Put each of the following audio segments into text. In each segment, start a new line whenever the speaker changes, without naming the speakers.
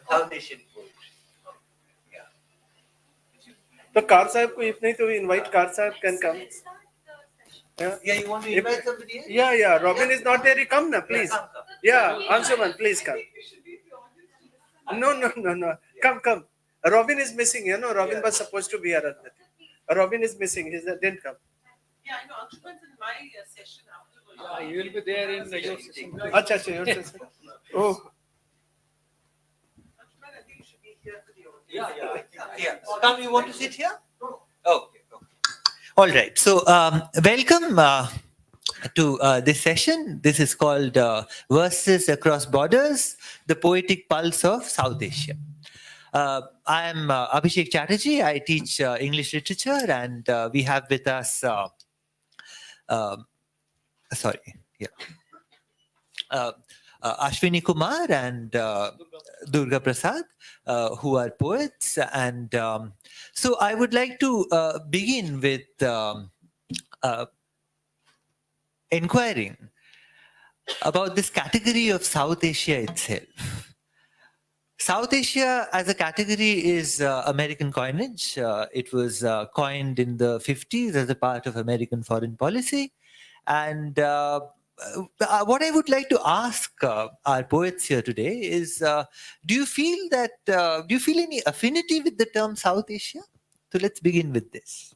South Asian poetry. Yeah.
So Kar Sahib ko if nahi to we invite Kar Sahib can come.
Yeah, you want to invite somebody else?
Yeah. Robin is not there. He come na, please.
Come.
Yeah, Anshuman, please come. No. Come. Robin is missing. Robin was supposed to be here. Robin is missing. He didn't come.
Yeah, I know. Anshuman's in my session afterwards.
Yeah, you will be there in your session.
Acha, your session. Oh.
Anshuman, I think you should be here for the audience.
Yeah. Come, you want to sit here? Okay. All right. So, welcome to this session. This is called Verses Across Borders, the Poetic Pulse of South Asia. I am Abhishek Chatterjee. I teach English literature, and we have with us, Ashwini Kumar and Durga Prasad, who are poets. And so I would like to begin with inquiring about this category of South Asia itself. South Asia as a category is American coinage. It was coined in the 50s as a part of American foreign policy. And what I would like to ask our poets here today is, do you feel any affinity with the term South Asia? So let's begin with this.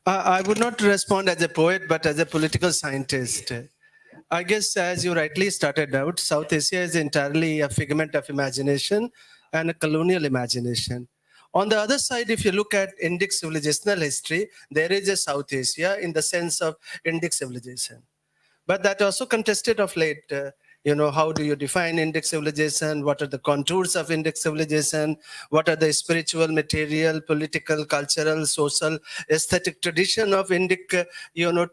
I would not respond as a poet, but as a political scientist. I guess, as you rightly started out, South Asia is entirely a figment of imagination and a colonial imagination. On the other side, if you look at Indic civilizational history, there is a South Asia in the sense of Indic civilization. But that also contested of late. How do you define Indic civilization? What are the contours of Indic civilization? What are the spiritual, material, political, cultural, social, aesthetic tradition of Indic,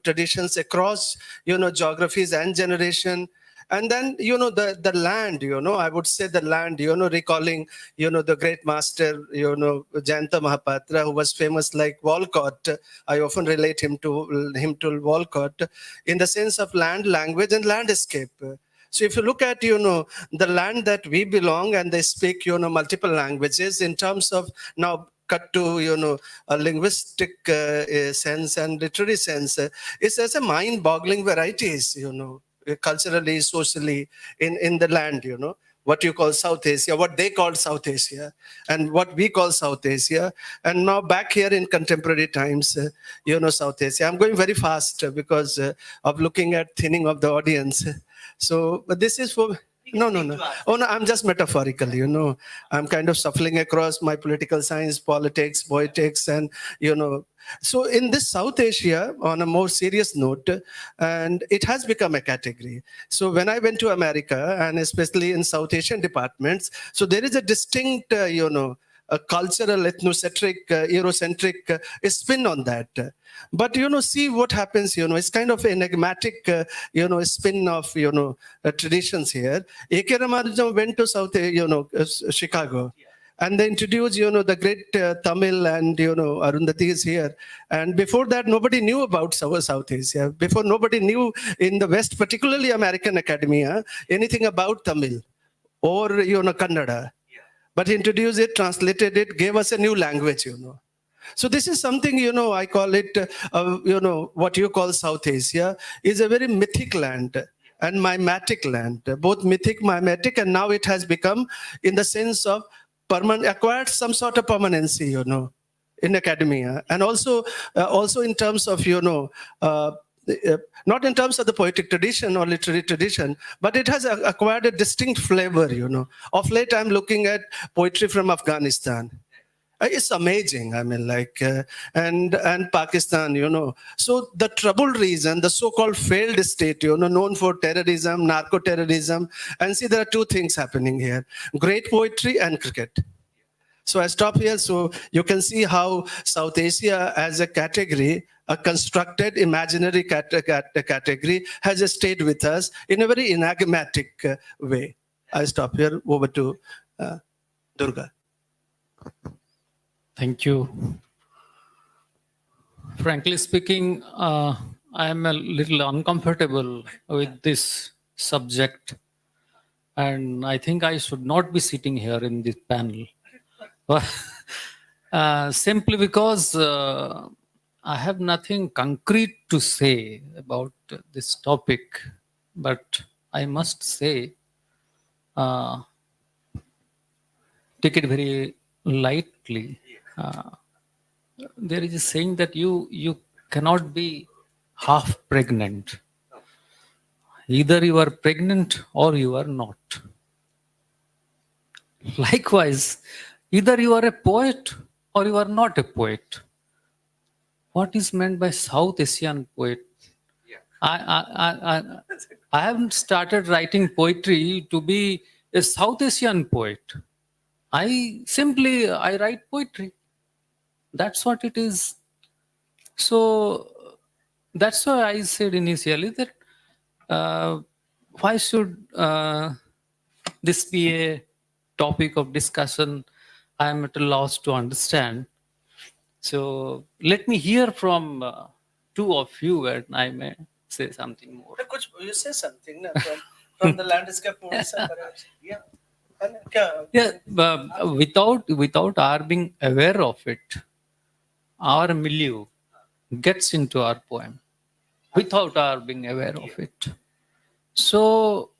traditions across, geographies and generation? And then, the land, I would say the land, recalling, the great master, Jayanta Mahapatra, who was famous like Walcott. I often relate him to Walcott in the sense of land, language, and landscape. So if you look at, the land that we belong and they speak, multiple languages in terms of now cut to, a linguistic sense and literary sense, it's as a mind-boggling varieties, culturally, socially in the land, what you call South Asia, what they call South Asia, and what we call South Asia. And now back here in contemporary times, South Asia. I'm going very fast because of looking at thinning of the audience. So, but this is for... No. Oh, no, I'm just metaphorical, I'm kind of shuffling across my political science, politics, poetics, and, So in this South Asia, on a more serious note, and it has become a category. So when I went to America, and especially in South Asian departments, so there is a distinct, a cultural, ethnocentric, Eurocentric spin on that. But, see what happens, it's kind of enigmatic, spin of, traditions here. A.K. Ramanujan went to South, Chicago. And they introduced, the great Tamil and, Arundhati is here. And before that, nobody knew about South Asia. Before, nobody knew in the West, particularly American academia, anything about Tamil or, Kannada. But he introduced it, translated it, gave us a new language, So this is something, I call it, what you call South Asia is a very mythic land and mimetic land, both mythic, mimetic, and now it has become in the sense of acquired some sort of permanency, in academia. And also in terms of, not in terms of the poetic tradition or literary tradition, but it has acquired a distinct flavor, Of late, I'm looking at poetry from Afghanistan. It's amazing. I mean, and Pakistan, So the troubled region, the so-called failed state, known for terrorism, narco-terrorism. And see, there are two things happening here. Great poetry and cricket. So I stop here so you can see how South Asia as a category, a constructed imaginary category, has stayed with us in a very enigmatic way. I stop here. Over to Durga.
Thank you. Frankly speaking, I am a little uncomfortable with this subject, and I think I should not be sitting here in this panel. Simply because I have nothing concrete to say about this topic, but I must say, uh, take it very lightly. There is a saying that you cannot be half pregnant. Either you are pregnant or you are not. Likewise, either you are a poet or you are not a poet. What is meant by South Asian poet? I haven't started writing poetry to be a South Asian poet. I write poetry. That's what it is. So that's why I said initially that why should this be a topic of discussion? I am at a loss to understand. So let me hear from two of you, and I may say something more.
You say something from the landscape Odisha, perhaps. Yeah.
Yeah, without our being aware of it, our milieu gets into our poem without our being aware of it. So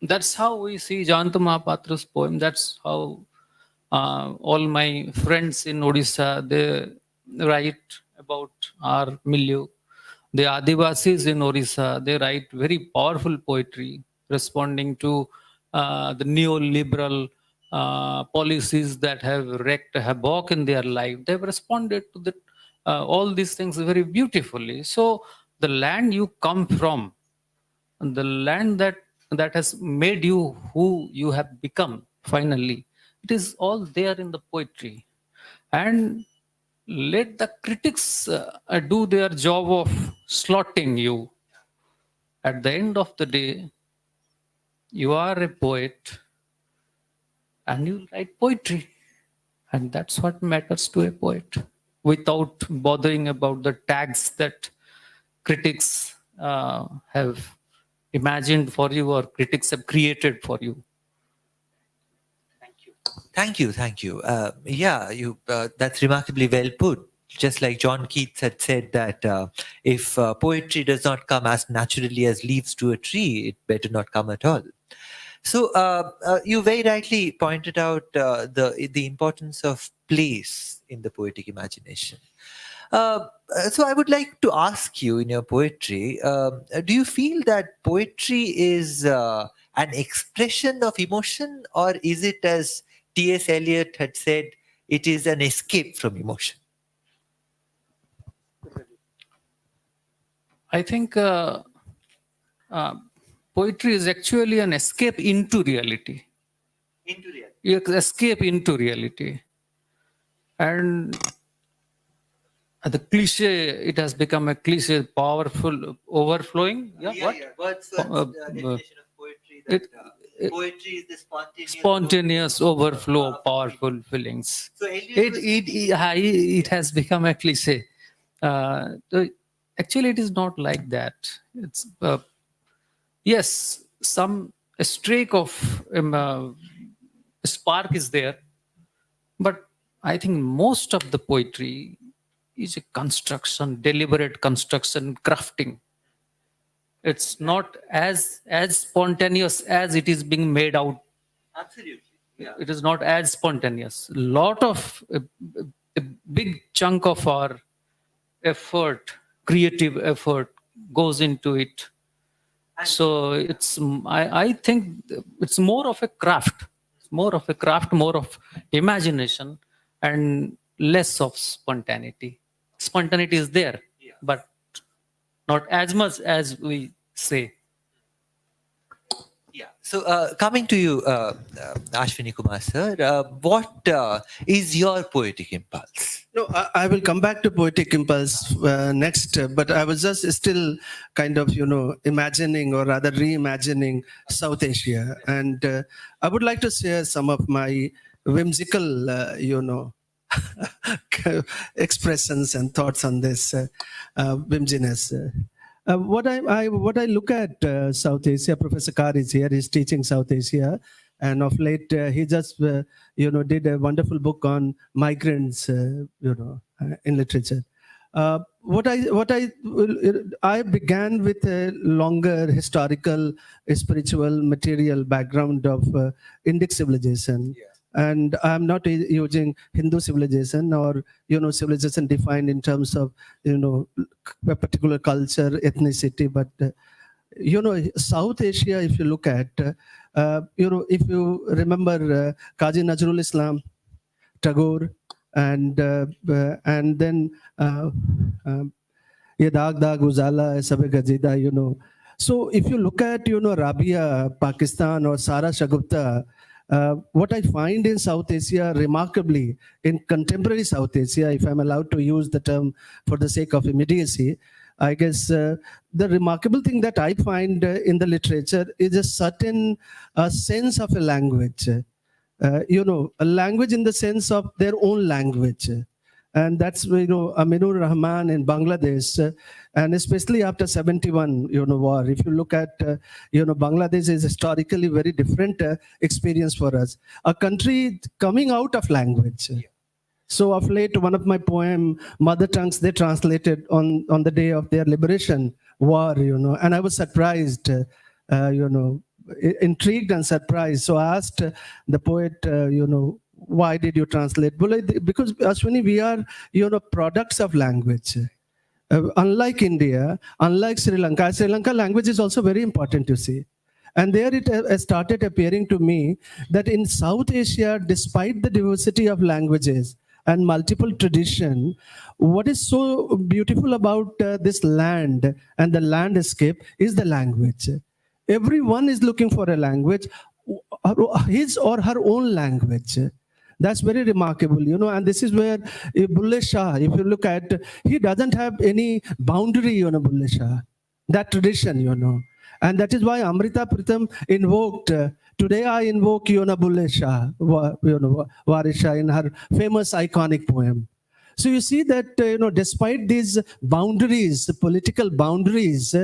that's how we see Jayanta Mahapatra's poem. That's how all my friends in Odisha, they write about our milieu. The Adivasis in Odisha, they write very powerful poetry responding to the neoliberal policies that have wreaked havoc in their life. They've responded to all these things very beautifully. So the land you come from, the land that has made you who you have become finally, it is all there in the poetry. And let the critics do their job of slotting you. At the end of the day, you are a poet and you write poetry, and that's what matters to a poet, without bothering about the tags that critics have imagined for you or critics have created for you. Thank you.
Thank you. That's remarkably well put. Just like John Keats had said that if poetry does not come as naturally as leaves to a tree, it better not come at all. So you very rightly pointed out the importance of place in the poetic imagination. So I would like to ask you, in your poetry, do you feel that poetry is an expression of emotion, or is it, as T.S. Eliot had said, it is an escape from emotion?
I think poetry is actually an escape into reality.
Into reality.
You escape into reality. And the cliche, it has become a cliche, powerful, overflowing.
Wordsworth's definition of poetry, that poetry is the
spontaneous overflow of powerful feelings.
So Eliot
It has become a cliche. Actually, it is not like that. It's yes, a streak of spark is there, but I think most of the poetry is a construction, deliberate construction, crafting. It's not as spontaneous as it is being made out.
Absolutely. Yeah.
It is not as spontaneous. A big chunk of our effort, creative effort, goes into it. So I think it's more of a craft. It's more of a craft, more of imagination, and less of spontaneity. Spontaneity is there, but not as much as we say.
Yeah. So coming to you, Ashwini Kumar sir, what is your poetic impulse?
No, I will come back to poetic impulse next, but I was just still kind of, imagining, or rather reimagining South Asia. And I would like to share some of my whimsical, expressions and thoughts on this whimsiness. What I look at South Asia, Professor Kar is here. He's teaching South Asia, and of late he just did a wonderful book on migrants, in literature. I began with a longer historical, spiritual, material background of Indic civilization.
Yeah.
And I'm not using Hindu civilization or civilization defined in terms of a particular culture, ethnicity, but South Asia. If you look at, if you remember Qazi Nazrul Islam, Tagore, and then ये दाग दाग उजाला है सब गजीदा, So if you look at, Rabia, Pakistan, or Sara Shagupta, what I find in South Asia, remarkably, in contemporary South Asia, if I'm allowed to use the term for the sake of immediacy, I guess the remarkable thing that I find in the literature is a certain sense of a language. A language in the sense of their own language. And that's, Aminur Rahman in Bangladesh, and especially after 71, war. If you look at, Bangladesh is historically very different experience for us. A country coming out of language. Yeah. So of late, one of my poem, Mother Tongues, they translated on the day of their liberation war, and I was surprised, intrigued and surprised. So I asked the poet, why did you translate? Well, because Ashwini, we are, products of language. Unlike India, unlike Sri Lanka language is also very important, you see. And there it started appearing to me that in South Asia, despite the diversity of languages and multiple tradition, what is so beautiful about this land and the landscape is the language. Everyone is looking for a language, his or her own language. That's very remarkable, and this is where Bulle Shah, if you look at, he doesn't have any boundary, Bulle Shah, that tradition, and that is why Amrita Pritam invoked, today I invoke, Bulle Shah, Warisha in her famous iconic poem. So you see that, despite these boundaries, political boundaries,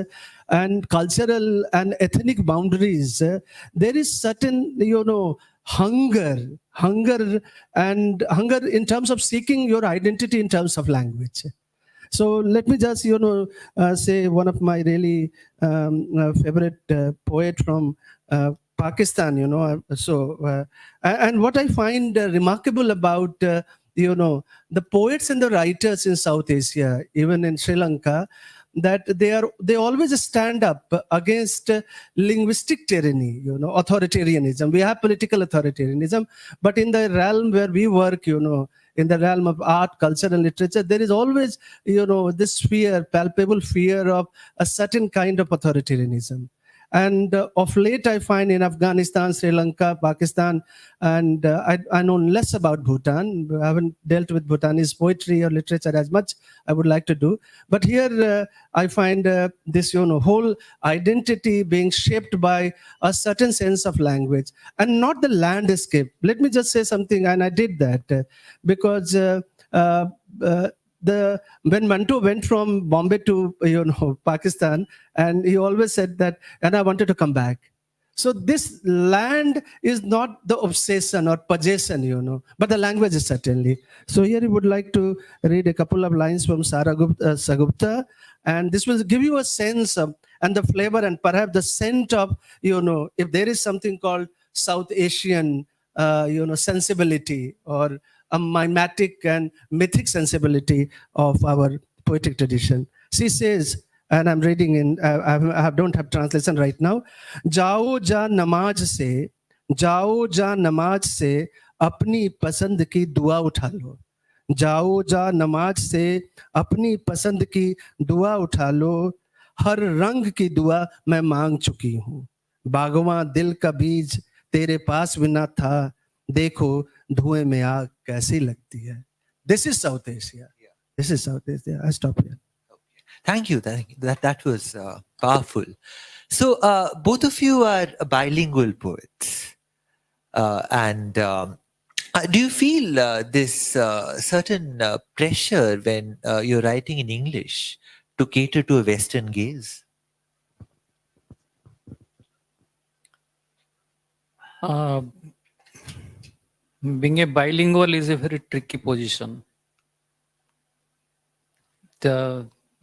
and cultural and ethnic boundaries, there is certain, hunger in terms of seeking your identity in terms of language. So let me just, say one of my really favorite poet from Pakistan, and what I find remarkable about, the poets and the writers in South Asia, even in Sri Lanka, that they always stand up against linguistic tyranny, authoritarianism. We have political authoritarianism, but in the realm where we work, in the realm of art, culture, and literature, there is always, this fear, palpable fear of a certain kind of authoritarianism. And of late, I find in Afghanistan, Sri Lanka, Pakistan, and I know less about Bhutan. I haven't dealt with Bhutanese poetry or literature as much I would like to do. But here, I find this, whole identity being shaped by a certain sense of language and not the landscape. Let me just say something, and I did that because when Manto went from Bombay to Pakistan, and he always said that, and I wanted to come back. So this land is not the obsession or possession, but the language is certainly. So here he would like to read a couple of lines from Sara Sagupta, and this will give you a sense of, and the flavor and perhaps the scent of, if there is something called South Asian, sensibility, or a mimetic and mythic sensibility of our poetic tradition. She says, and I'm reading in, I don't have translation right now. Jao ja namaz se, apni pasand ki dua utha lo. Jao ja namaz se, apni pasand ki dua utha lo. Har rang ki dua main maang chuki hu. Bhagwan dil ka beej tere paas bina tha. देखो धुएं में आग कैसी लगती है. This is South Asia. Yeah. This is South Asia. I stop here.
Okay. Thank you. That was powerful. So both of you are bilingual poets, and do you feel this certain pressure when you're writing in English to cater to a Western gaze?
Uh, being a bilingual is a very tricky position.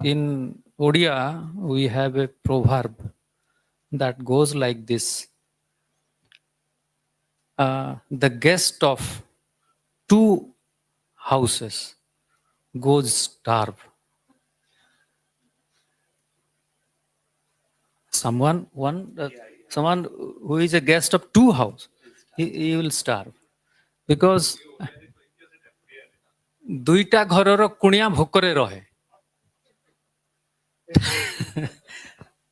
In Odia, we have a proverb that goes like this: the guest of two houses goes starve. Someone who is a guest of two houses, he will starve because ଦୁଇଟା ଘରର କୁଣିଆ ଭୋକରେ ରହେ.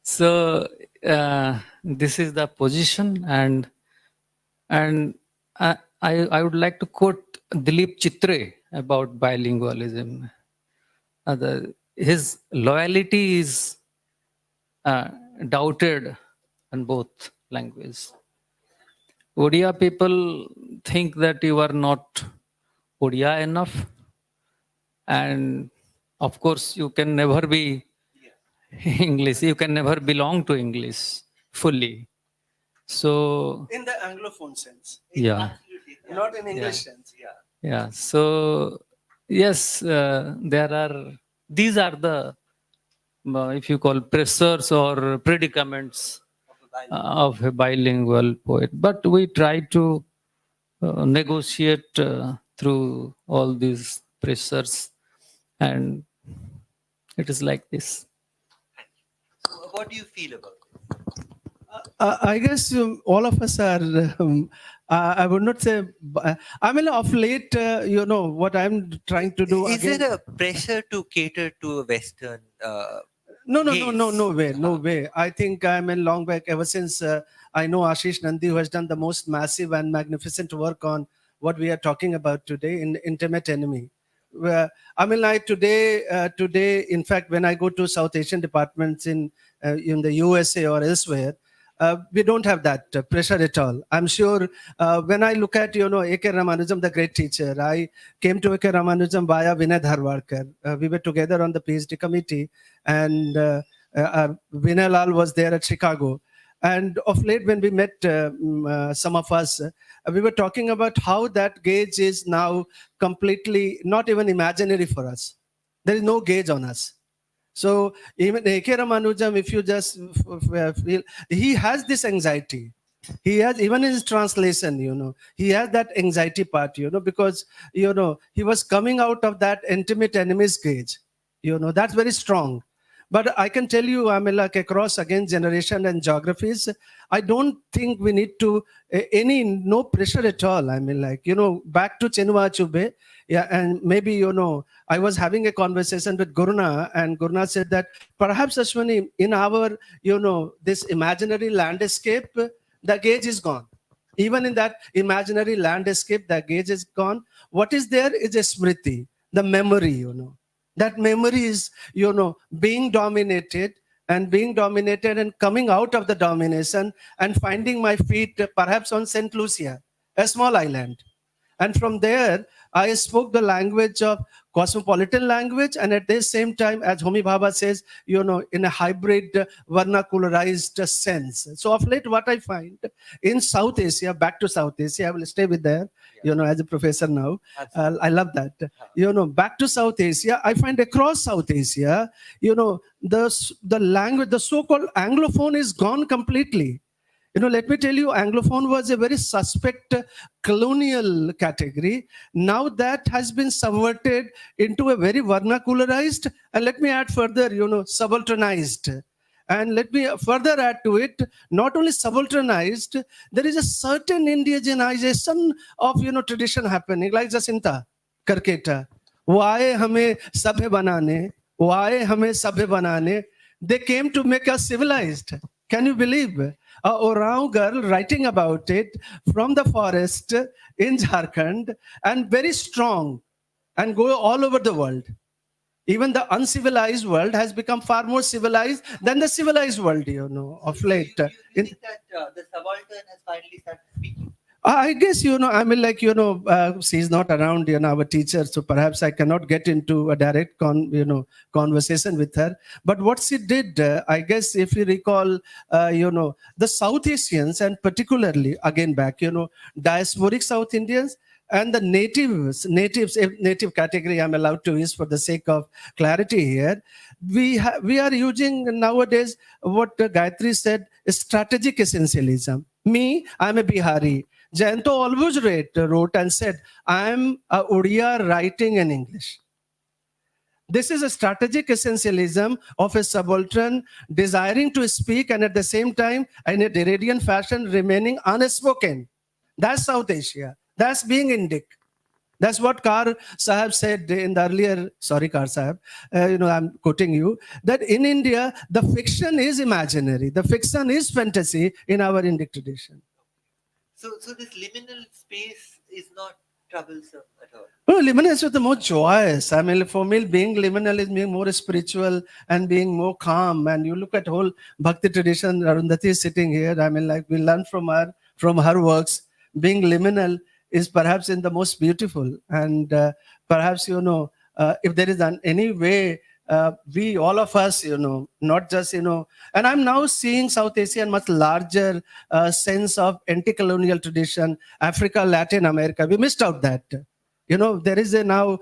So this is the position, and I would like to quote Dilip Chitre about bilingualism. His loyalty is doubted in both languages. Odia people think that you are not Odia enough, and of course you can never be English. You can never belong to English fully. So
In the Anglophone sense,
yeah,
not in English sense.
yeah. So yes, these are the if you call pressures or predicaments of a bilingual poet. But we try to negotiate through all these pressures, and it is like this.
So what do you feel about it?
I guess all of us are. I would not say. I mean, of late, what I'm trying to do.
Is
again,
there a pressure to cater to a Western?
No
gaze?
no way. I think I'm in long back ever since I know Ashish Nandi, who has done the most massive and magnificent work on what we are talking about today in Intimate Enemy. I mean, like today, in fact, when I go to South Asian departments in the USA or elsewhere, we don't have that pressure at all. I'm sure when I look at, A.K. Ramanujam, the great teacher, I came to A.K. Ramanujam via Vinay Dharwarkar. We were together on the PhD committee, and Vinay Lal was there at Chicago. And of late, when we met some of us, we were talking about how that gauge is now completely not even imaginary for us. There is no gauge on us. So even A.K. Ramanujam, if you just feel, he has this anxiety. He has, even in his translation, he has that anxiety part, because, he was coming out of that intimate enemies gauge. That's very strong. But I can tell you, I mean, like across again generation and geographies, I don't think we need to no pressure at all. I mean, like, back to Chinua Achebe, yeah, and maybe, I was having a conversation with Gurna, and Gurna said that perhaps, Ashwani, in our, this imaginary landscape, the gauge is gone. Even in that imaginary landscape, the gauge is gone. What is there is a smriti, the memory, That memory is, being dominated and coming out of the domination and finding my feet perhaps on St. Lucia, a small island. And from there, I spoke the language of cosmopolitan language, and at the same time, as Homi Bhabha says, in a hybrid vernacularized sense. So of late, what I find in South Asia, back to South Asia, I will stay with there, as a professor now. I love that. Back to South Asia, I find across South Asia, the language, the so-called Anglophone is gone completely. Let me tell you, Anglophone was a very suspect colonial category. Now that has been subverted into a very vernacularized, and let me add further, subalternized. And let me further add to it, not only subalternized, there is a certain indigenization of, tradition happening, like Jacinta Karketa. Why hame sabhe banane? Why hame sabhe banane? They came to make us civilized. Can you believe? A Orang girl writing about it from the forest in Jharkhand, and very strong, and go all over the world. Even the uncivilized world has become far more civilized than the civilized world, of late.
You think that the subaltern has finally started speaking?
I guess, I mean, like, she's not around, our teacher, so perhaps I cannot get into a direct conversation with her. But what she did, I guess, if you recall, the South Asians, and particularly, again back, diasporic South Indians, and the natives, if native category I'm allowed to use for the sake of clarity here, we are using nowadays what Gayatri said, strategic essentialism. Me, I'm a Bihari. Jayanto always wrote and said, I'm a Odia writing in English. This is a strategic essentialism of a subaltern desiring to speak and at the same time, in a Derridian fashion, remaining unspoken. That's South Asia. That's being Indic. That's what Kar Sahib said in the earlier, sorry, Kar Sahib, I'm quoting you, that in India, the fiction is imaginary. The fiction is fantasy in our Indic tradition.
So this liminal space is not troublesome at all.
No, liminal is the more joyous. I mean, for me, being liminal is being more spiritual and being more calm. And you look at whole Bhakti tradition, Arundhati is sitting here. I mean, like we learn from her works. Being liminal is perhaps in the most beautiful. And perhaps, if there is any way, we, all of us, not just, and I'm now seeing South Asia in much larger sense of anti-colonial tradition, Africa, Latin America. We missed out that. There is a now,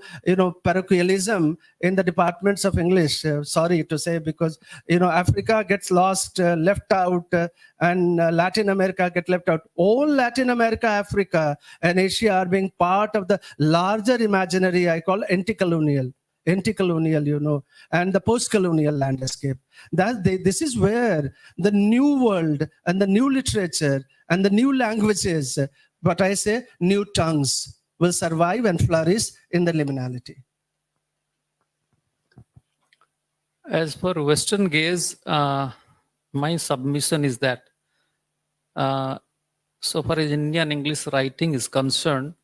parochialism in the departments of English. Sorry to say, because, Africa gets lost, left out, and Latin America get left out. All Latin America, Africa, and Asia are being part of the larger imaginary I call anti-colonial, and the post-colonial landscape. This is where the new world and the new literature and the new languages, what I say, new tongues, will survive and flourish in the liminality.
As for Western gaze, my submission is that so far as Indian English writing is concerned,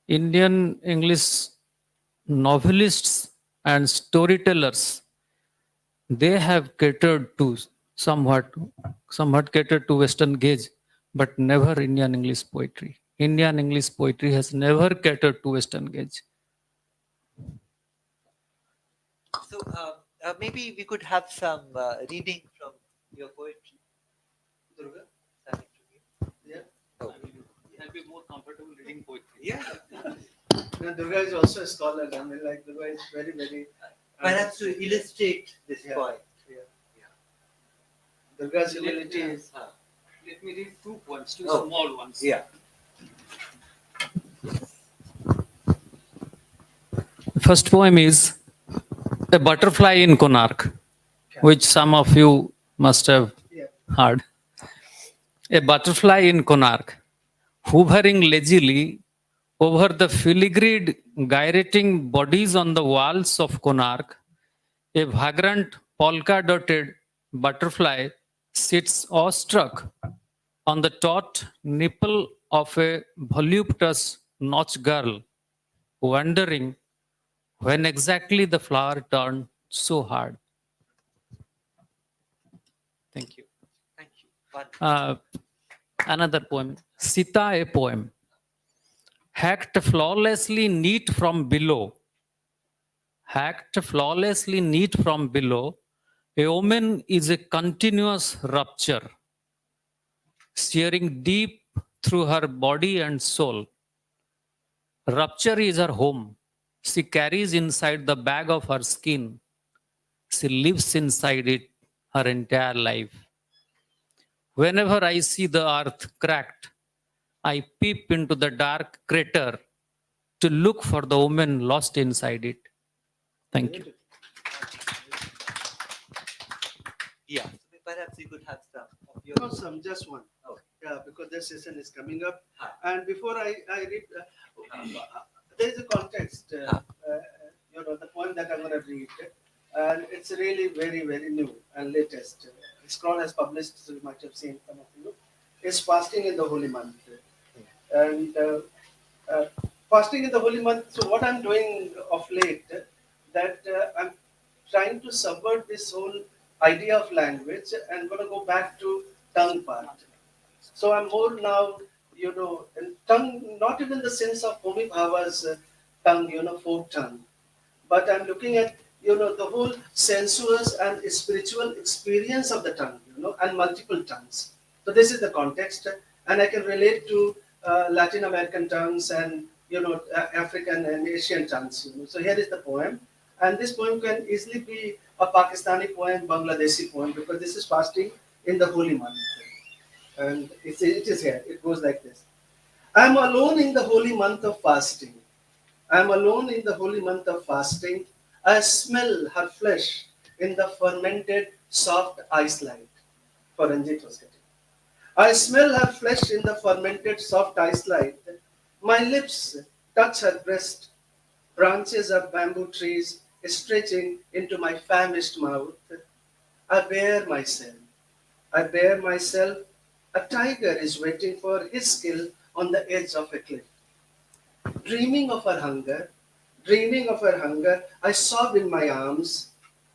Indian English novelists and storytellers, they have catered to somewhat catered to Western gaze, but never Indian English poetry. Indian English poetry has never catered to Western gaze.
So maybe we could have some reading from your poetry. Durga, starting from you. Yeah. Oh.
I'll be more comfortable reading poetry.
Yeah.
Durga is also a scholar. I mean, like Durga is very, very.
Perhaps to illustrate this point.
Yeah. Durga's humility is.
Let me read 2 poems, two small ones.
Yeah.
First poem is A Butterfly in Konark, which some of you must have heard. A butterfly in Konark, hovering lazily over the filigreed, gyrating bodies on the walls of Konark, a vagrant polka-dotted butterfly sits awestruck on the taut nipple of a voluptuous Notch girl, wondering when exactly the flower turned so hard. Thank you.
Thank you.
Another poem, Sita, a poem. Hacked flawlessly neat from below. Hacked flawlessly neat from below, a woman is a continuous rupture, searing deep through her body and soul. Rupture is her home. She carries inside the bag of her skin. She lives inside it her entire life. Whenever I see the earth cracked, I peep into the dark crater to look for the woman lost inside it. Thank you.
Yeah. So perhaps you could have some of your.
No, some, just one.
Oh.
Yeah, because the session is coming up.
Huh.
And before I read, there is a context. The poem that I'm going to read, and it's really very, very new and latest. Scroll has published, so you might have seen some of you. Is fasting in the holy month, and fasting in the holy month. So what I'm doing of late, that I'm trying to subvert this whole idea of language and going to go back to tongue part. So I'm more now, in tongue, not even the sense of Homi Bhaba's tongue, folk tongue, but I'm looking at, the whole sensuous and spiritual experience of the tongue, and multiple tongues. So this is the context, and I can relate to Latin American tongues and, African and Asian tongues. So here is the poem, and this poem can easily be a Pakistani poem, Bangladeshi poem, because this is fasting in the holy month. And it is here. It goes like this. I am alone in the holy month of fasting. I am alone in the holy month of fasting. I smell her flesh in the fermented soft ice light. For Ranjit was getting. I smell her flesh in the fermented soft ice light. My lips touch her breast. Branches of bamboo trees stretching into my famished mouth. I bear myself. I bear myself. A tiger is waiting for his kill on the edge of a cliff. Dreaming of her hunger, dreaming of her hunger, I sob in my arms.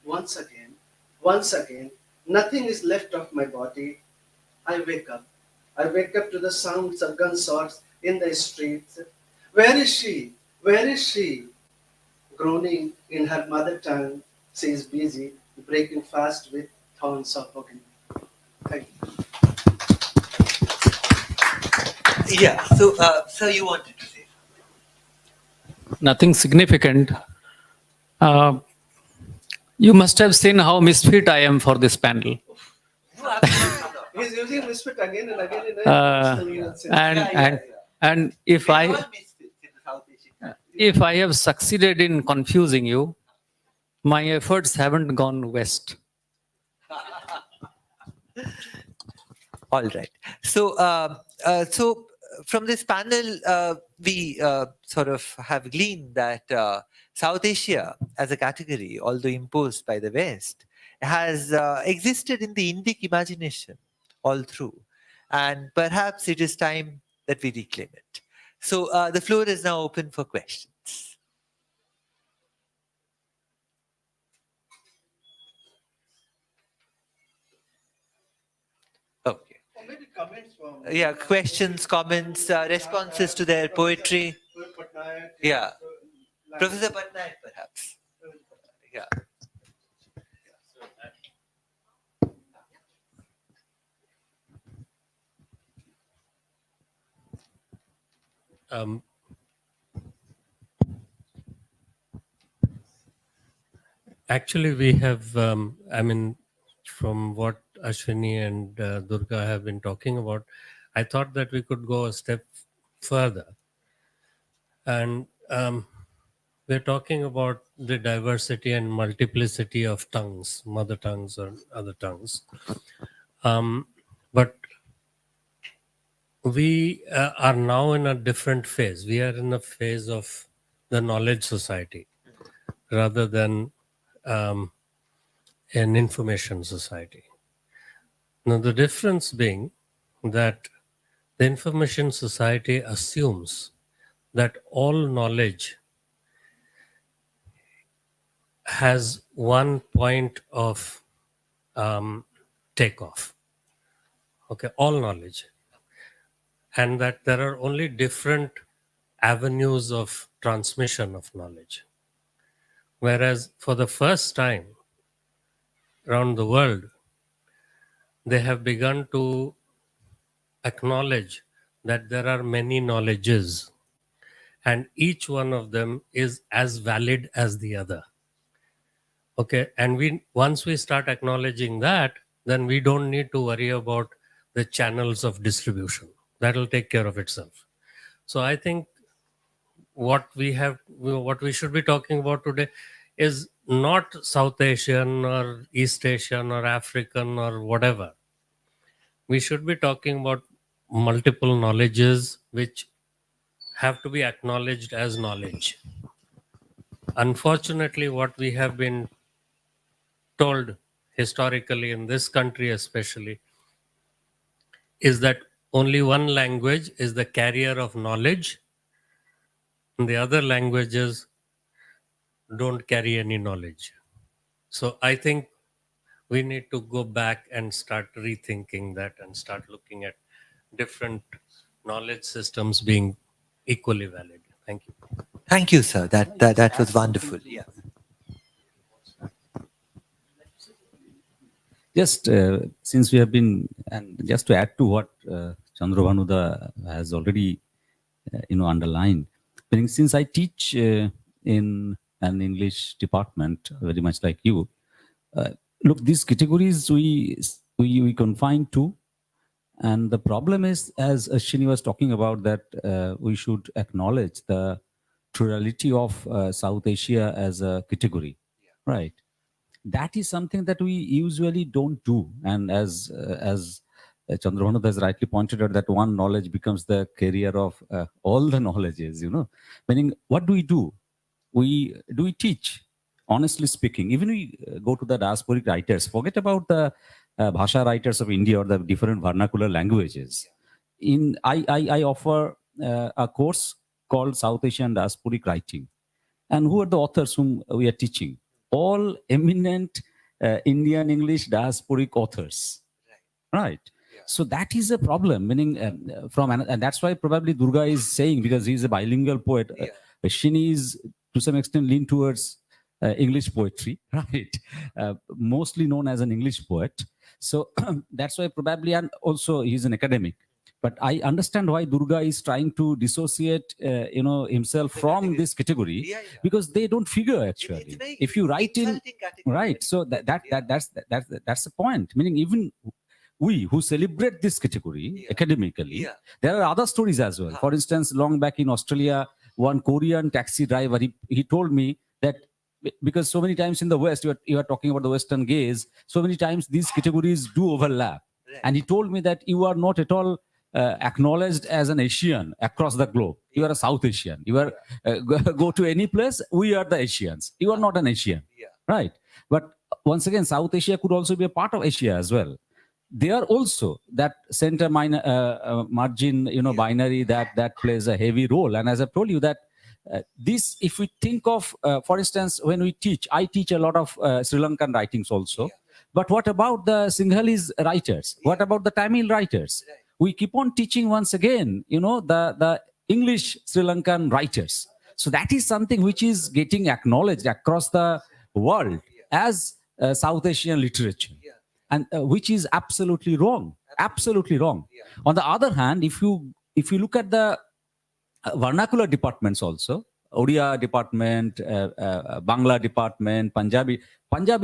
Once again, once again, nothing is left of my body. I wake up. I wake up to the sounds of gunshots in the streets. Where is she? Where is she? Groaning in her mother tongue, she is busy breaking fast with thorns of agony. Thank you.
Yeah. So, sir, you wanted to say?
Nothing significant. Uh, you must have seen how misfit I am for this panel.
No, absolutely not.
He's using misfit again and again in a
Uh,
personal sense.
and
Yeah,
and and if
We're
I
all misfits in the South Asian country.
if I have succeeded in confusing you, my efforts haven't gone west.
All right. So, from this panel, we sort of have gleaned that South Asia as a category, although imposed by the West, has existed in the Indic imagination all through. And perhaps it is time that we reclaim it. So, the floor is now open for questions. Okay.
Or maybe comments from
Yeah, questions, comments, responses to their poetry.
Patnaik,
Yeah.
so,
Professor Patnaik, perhaps. Yeah.
Um, Actually, we have, I mean, from what Ashwini and Durga have been talking about, I thought that we could go a step further. And we're talking about the diversity and multiplicity of tongues, mother tongues or other tongues. But we are now in a different phase. We are in a phase of the knowledge society rather than um, an information society. Now, the difference being that the information society assumes that all knowledge has one point of takeoff. Okay, all knowledge. And that there are only different avenues of transmission of knowledge. Whereas for the first time around the world, they have begun to acknowledge that there are many knowledges and each one of them is as valid as the other. Okay, and we once we start acknowledging that, then we don't need to worry about the channels of distribution. That will take care of itself. So I think what we should be talking about today is not South Asian or East Asian or African or whatever. We should be talking about multiple knowledges which have to be acknowledged as knowledge. Unfortunately, what we have been told historically in this country especially is that only one language is the carrier of knowledge and the other languages don't carry any knowledge. So I think we need to go back and start rethinking that and start looking at different knowledge systems being equally valid. Thank you.
Thank you, sir. That was wonderful. Yeah.
Just since we have been, and just to add to what Chandravanu has already, underlined, meaning since I teach in an English department, very much like you, look, these categories we confine to, and the problem is, as Ashwini was talking about, that we should acknowledge the plurality of South Asia as a category, right? That is something that we usually don't do. And as Chandravanu has rightly pointed out, that one knowledge becomes the carrier of all the knowledges, meaning what do? We teach, honestly speaking. Even we go to the diasporic writers, forget about the bhasha writers of India or the different vernacular languages. I offer a course called South Asian Diasporic Writing. And who are the authors whom we are teaching? All eminent Indian English diasporic authors, right? So that is a problem, meaning and that's why probably Durga is saying, because he's a bilingual poet, Shini is to some extent lean towards English poetry, right? Mostly known as an English poet. So that's why probably, and also he's an academic. But I understand why Durga is trying to dissociate, himself from this category, because they don't figure actually. If you write in, right? So that's the point. Meaning even we who celebrate this category academically, there are other stories as well. For instance, long back in Australia, one Korean taxi driver, he told me that because so many times in the West, you are talking about the Western gaze, so many times these categories do overlap. And he told me that you are not at all acknowledged as an Asian across the globe. You are a South Asian. You are go to any place, we are the Asians. You are not an Asian, right? But once again, South Asia could also be a part of Asia as well. They are also that center margin, binary that plays a heavy role. And as I told you that this, if we think of, for instance, when we teach, I teach a lot of Sri Lankan writings also. But what about the Sinhalese writers? What about the Tamil writers? We keep on teaching once again, the English Sri Lankan writers. So that is something which is getting acknowledged across the world as South Asian literature, and which is absolutely wrong. Absolutely wrong. On the other hand, if you look at the vernacular departments also, Odia department, Bangla department, Punjabi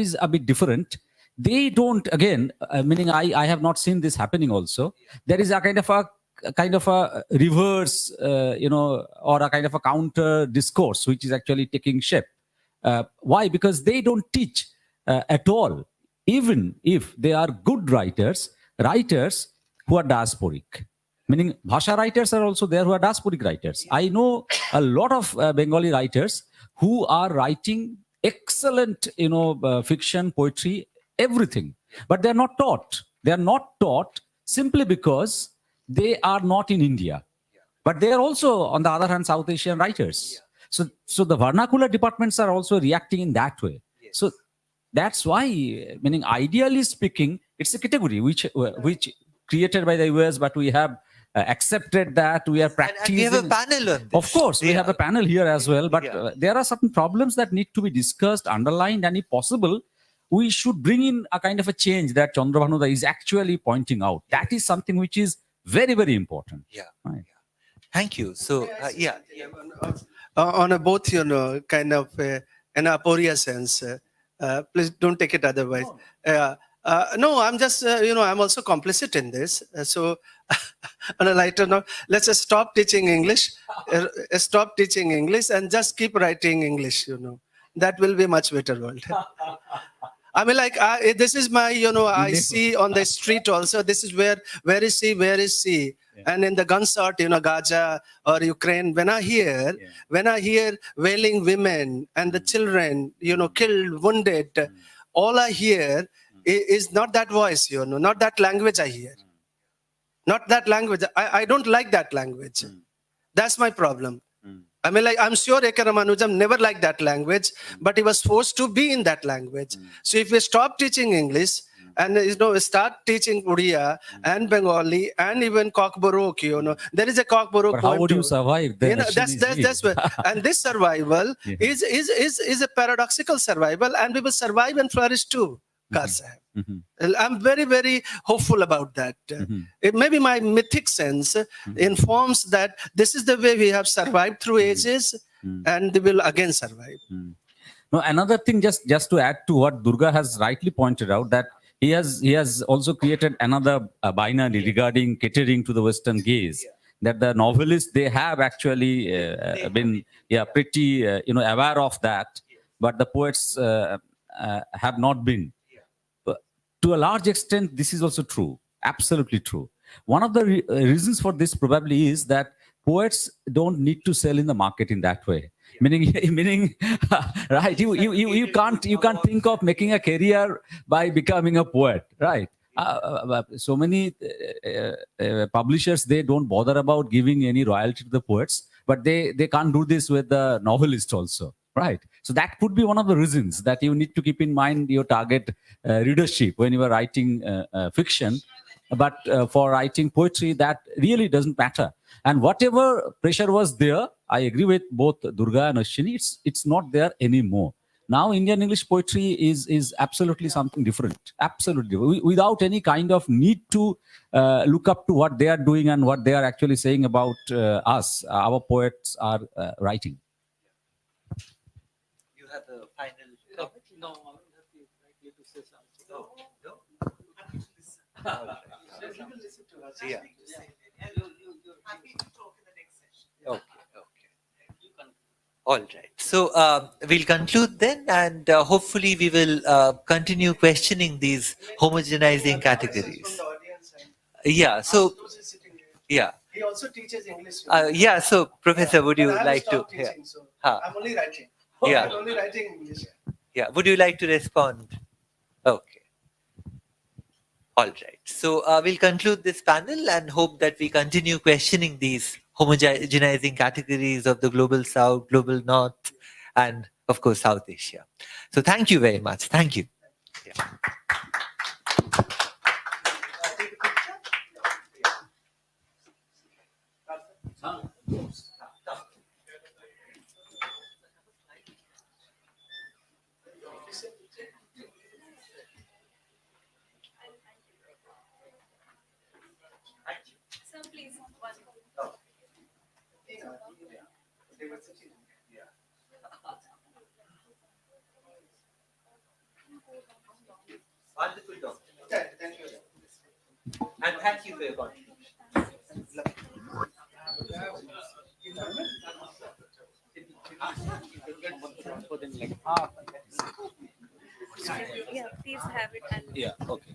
is a bit different. They don't, again, meaning I have not seen this happening also. There is a kind of a reverse, or a kind of a counter discourse, which is actually taking shape. Why? Because they don't teach at all, even if they are good writers who are diasporic. Meaning, bhasha writers are also there who are diasporic writers. I know a lot of Bengali writers who are writing excellent, fiction, poetry, everything. But they are not taught. They are not taught simply because they are not in India. But they are also, on the other hand, South Asian writers. So the vernacular departments are also reacting in that way. So that's why, meaning, ideally speaking, it's a category which created by the US, but we have accepted that, we are practicing.
And we have a panel on this.
Of course, we have a panel here as well, but there are certain problems that need to be discussed, underlined, and if possible, we should bring in a kind of a change that Chandravanu is actually pointing out. That is something which is very, very important. Right.
Thank you. So,
On a both, kind of an aporia sense. Please don't take it otherwise. No, I'm just, I'm also complicit in this. So, on a lighter note, let's just stop teaching English, and just keep writing English, That will be a much better world. I mean, like, this is my, I see on the street also, this is where is he? Yeah. And in the gunshot, Gaza or Ukraine, when I hear wailing women and the children, killed, wounded, all I hear is not that voice, not that language I hear. Not that language. I don't like that language. That's my problem. I mean, like, I'm sure A.K. Ramanujam never liked that language, but he was forced to be in that language. So if we stop teaching English and start teaching Odia and Bengali and even Cockburrock. There is a Cockburrock
But how
poem
would you
too.
survive? The
That's what, and this survival
Yeah.
is a paradoxical survival, and we will survive and flourish too. Sahib. I'm very, very hopeful about that. It maybe my mythic sense informs that this is the way we have survived through ages, and we will again survive.
No, another thing, just to add to what Durga has rightly pointed out, that he has also created another binary regarding catering to the Western gaze. That the novelists, they have actually been pretty aware of that, but the poets have not been. But to a large extent, this is also true. Absolutely true. One of the reasons for this probably is that poets don't need to sell in the market in that way. Meaning, right? You can't think of making a career by becoming a poet, right? So many publishers, they don't bother about giving any royalty to the poets, but they can't do this with the novelist also, right? So that could be one of the reasons that you need to keep in mind your target readership when you are writing fiction. But for writing poetry, that really doesn't matter. And whatever pressure was there, I agree with both Durga and Ashwini, it's not there anymore. Now Indian English poetry is absolutely something different. Absolutely. Without any kind of need to look up to what they are doing and what they are actually saying about us, our poets are writing.
You have a final comment?
No, I will have to likely to say something.
No, no.
Yeah.
Yeah.
Happy to talk in the next session.
Okay. All right. So we'll conclude then, and hopefully we will continue questioning these homogenizing categories. Yeah. So yeah.
He also teaches English.
Yeah. So Professor, would you like to? Yeah. Huh.
I'm only writing.
Yeah.
I'm only writing English.
Yeah. Would you like to respond? Okay. All right. So we'll conclude this panel and hope that we continue questioning these homogenizing categories of the global South, global North, and of course, South Asia. So thank you very much. Thank you. Yeah.
Sir, please, one.
Wonderful talk.
Thank you.
And thank you for your contribution.
Yeah, please have it. And
Yeah. Okay.